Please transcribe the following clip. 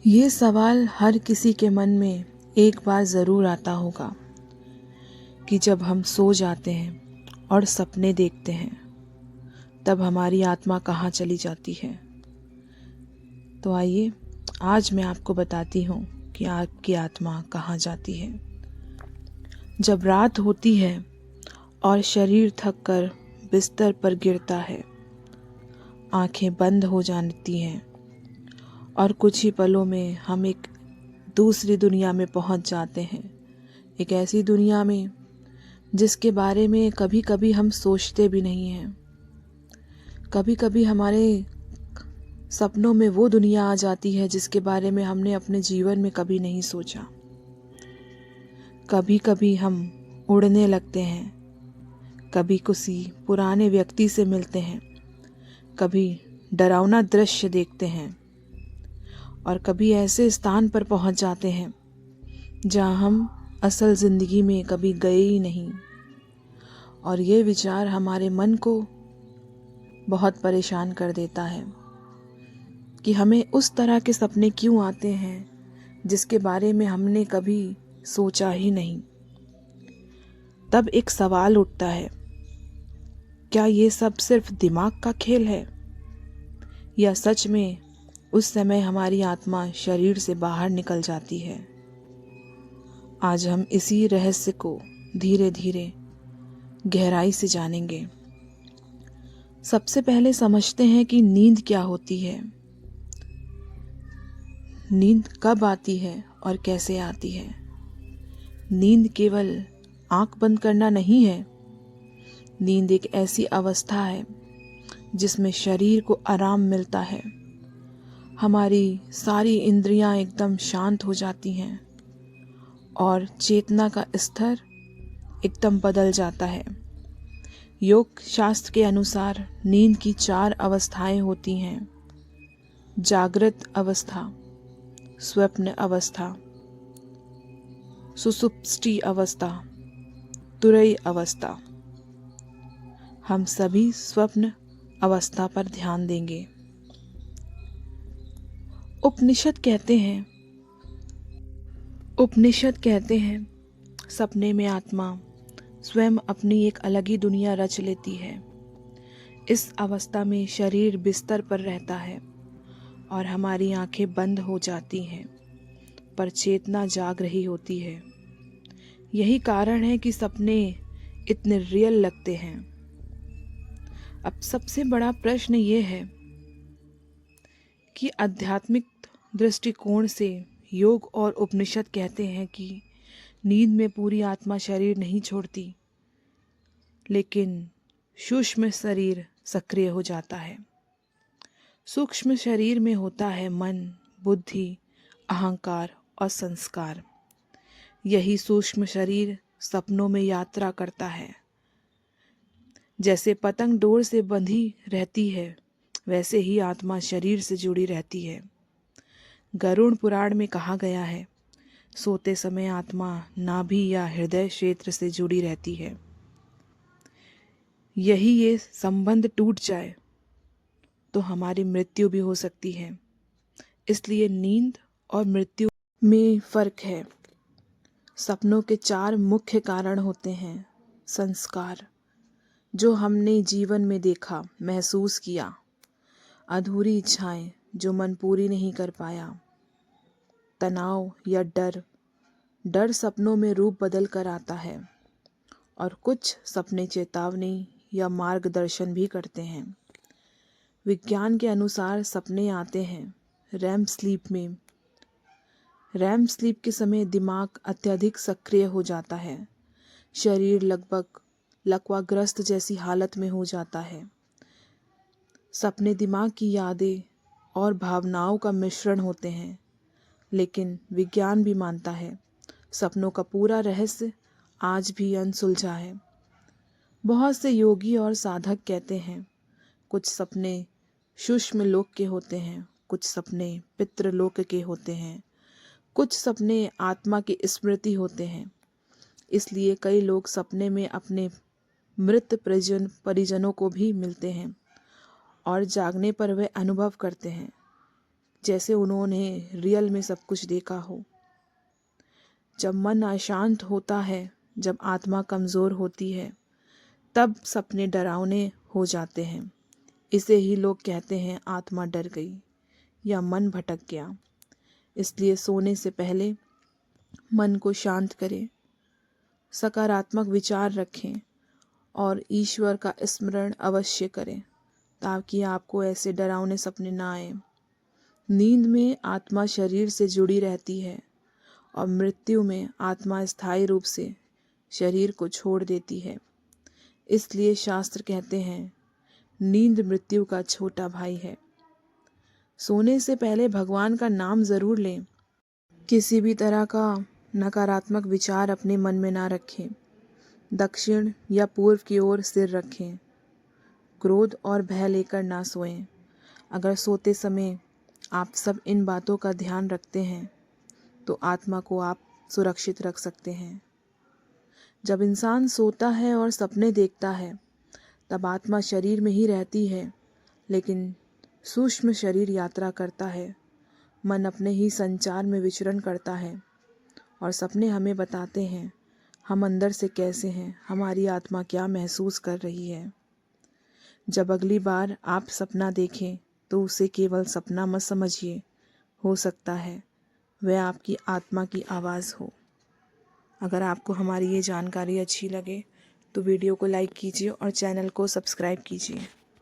ये सवाल हर किसी के मन में एक बार ज़रूर आता होगा कि जब हम सो जाते हैं और सपने देखते हैं तब हमारी आत्मा कहाँ चली जाती है। तो आइए आज मैं आपको बताती हूँ कि आपकी आत्मा कहाँ जाती है। जब रात होती है और शरीर थक कर बिस्तर पर गिरता है, आंखें बंद हो जाती हैं और कुछ ही पलों में हम एक दूसरी दुनिया में पहुंच जाते हैं। एक ऐसी दुनिया में जिसके बारे में कभी कभी हम सोचते भी नहीं हैं। कभी कभी हमारे सपनों में वो दुनिया आ जाती है जिसके बारे में हमने अपने जीवन में कभी नहीं सोचा। कभी कभी हम उड़ने लगते हैं, कभी किसी पुराने व्यक्ति से मिलते हैं, कभी डरावना दृश्य देखते हैं और कभी ऐसे स्थान पर पहुंच जाते हैं जहां हम असल जिंदगी में कभी गए ही नहीं। और ये विचार हमारे मन को बहुत परेशान कर देता है कि हमें उस तरह के सपने क्यों आते हैं जिसके बारे में हमने कभी सोचा ही नहीं। तब एक सवाल उठता है, क्या ये सब सिर्फ दिमाग का खेल है या सच में उस समय हमारी आत्मा शरीर से बाहर निकल जाती है। आज हम इसी रहस्य को धीरे धीरे गहराई से जानेंगे। सबसे पहले समझते हैं कि नींद क्या होती है। नींद कब आती है और कैसे आती है। नींद केवल आंख बंद करना नहीं है। नींद एक ऐसी अवस्था है जिसमें शरीर को आराम मिलता है, हमारी सारी इंद्रियां एकदम शांत हो जाती हैं और चेतना का स्तर एकदम बदल जाता है। योग शास्त्र के अनुसार नींद की 4 अवस्थाएं होती हैं: जागृत अवस्था, स्वप्न अवस्था, सुषुप्ति अवस्था, तुरई अवस्था। हम सभी स्वप्न अवस्था पर ध्यान देंगे। उपनिषद कहते हैं सपने में आत्मा स्वयं अपनी एक अलग ही दुनिया रच लेती है। इस अवस्था में शरीर बिस्तर पर रहता है और हमारी आंखें बंद हो जाती हैं, पर चेतना जाग रही होती है। यही कारण है कि सपने इतने रियल लगते हैं। अब सबसे बड़ा प्रश्न ये है कि आध्यात्मिक दृष्टिकोण से योग और उपनिषद कहते हैं कि नींद में पूरी आत्मा शरीर नहीं छोड़ती, लेकिन सूक्ष्म शरीर सक्रिय हो जाता है। सूक्ष्म शरीर में होता है मन, बुद्धि, अहंकार और संस्कार। यही सूक्ष्म शरीर सपनों में यात्रा करता है। जैसे पतंग डोर से बंधी रहती है, वैसे ही आत्मा शरीर से जुड़ी रहती है। गरुड़ पुराण में कहा गया है, सोते समय आत्मा नाभि या हृदय क्षेत्र से जुड़ी रहती है। यही ये संबंध टूट जाए तो हमारी मृत्यु भी हो सकती है। इसलिए नींद और मृत्यु में फर्क है। सपनों के 4 मुख्य कारण होते हैं: संस्कार, जो हमने जीवन में देखा, महसूस किया; अधूरी इच्छाएं, जो मन पूरी नहीं कर पाया; तनाव या डर सपनों में रूप बदल कर आता है और कुछ सपने चेतावनी या मार्गदर्शन भी करते हैं। विज्ञान के अनुसार सपने आते हैं रैम स्लीप में। रैम स्लीप के समय दिमाग अत्यधिक सक्रिय हो जाता है, शरीर लगभग लकवाग्रस्त जैसी हालत में हो जाता है। सपने दिमाग की यादें और भावनाओं का मिश्रण होते हैं, लेकिन विज्ञान भी मानता है सपनों का पूरा रहस्य आज भी अनसुलझा है। बहुत से योगी और साधक कहते हैं कुछ सपने सूक्ष्म लोक के होते हैं, कुछ सपने पितृलोक के होते हैं, कुछ सपने आत्मा की स्मृति होते हैं। इसलिए कई लोग सपने में अपने मृत परिजनों को भी मिलते हैं और जागने पर वे अनुभव करते हैं जैसे उन्होंने रियल में सब कुछ देखा हो। जब मन अशांत होता है, जब आत्मा कमज़ोर होती है, तब सपने डरावने हो जाते हैं। इसे ही लोग कहते हैं आत्मा डर गई या मन भटक गया। इसलिए सोने से पहले मन को शांत करें, सकारात्मक विचार रखें और ईश्वर का स्मरण अवश्य करें, ताकि आपको ऐसे डरावने सपने ना आए। नींद में आत्मा शरीर से जुड़ी रहती है और मृत्यु में आत्मा स्थायी रूप से शरीर को छोड़ देती है। इसलिए शास्त्र कहते हैं नींद मृत्यु का छोटा भाई है। सोने से पहले भगवान का नाम ज़रूर लें। किसी भी तरह का नकारात्मक विचार अपने मन में ना रखें। दक्षिण या पूर्व की ओर सिर रखें। क्रोध और भय लेकर ना सोएं। अगर सोते समय आप सब इन बातों का ध्यान रखते हैं तो आत्मा को आप सुरक्षित रख सकते हैं। जब इंसान सोता है और सपने देखता है, तब आत्मा शरीर में ही रहती है, लेकिन सूक्ष्म शरीर यात्रा करता है। मन अपने ही संचार में विचरण करता है और सपने हमें बताते हैं हम अंदर से कैसे हैं, हमारी आत्मा क्या महसूस कर रही है। जब अगली बार आप सपना देखें तो उसे केवल सपना मत समझिए, हो सकता है वह आपकी आत्मा की आवाज़ हो। अगर आपको हमारी ये जानकारी अच्छी लगे तो वीडियो को लाइक कीजिए और चैनल को सब्सक्राइब कीजिए।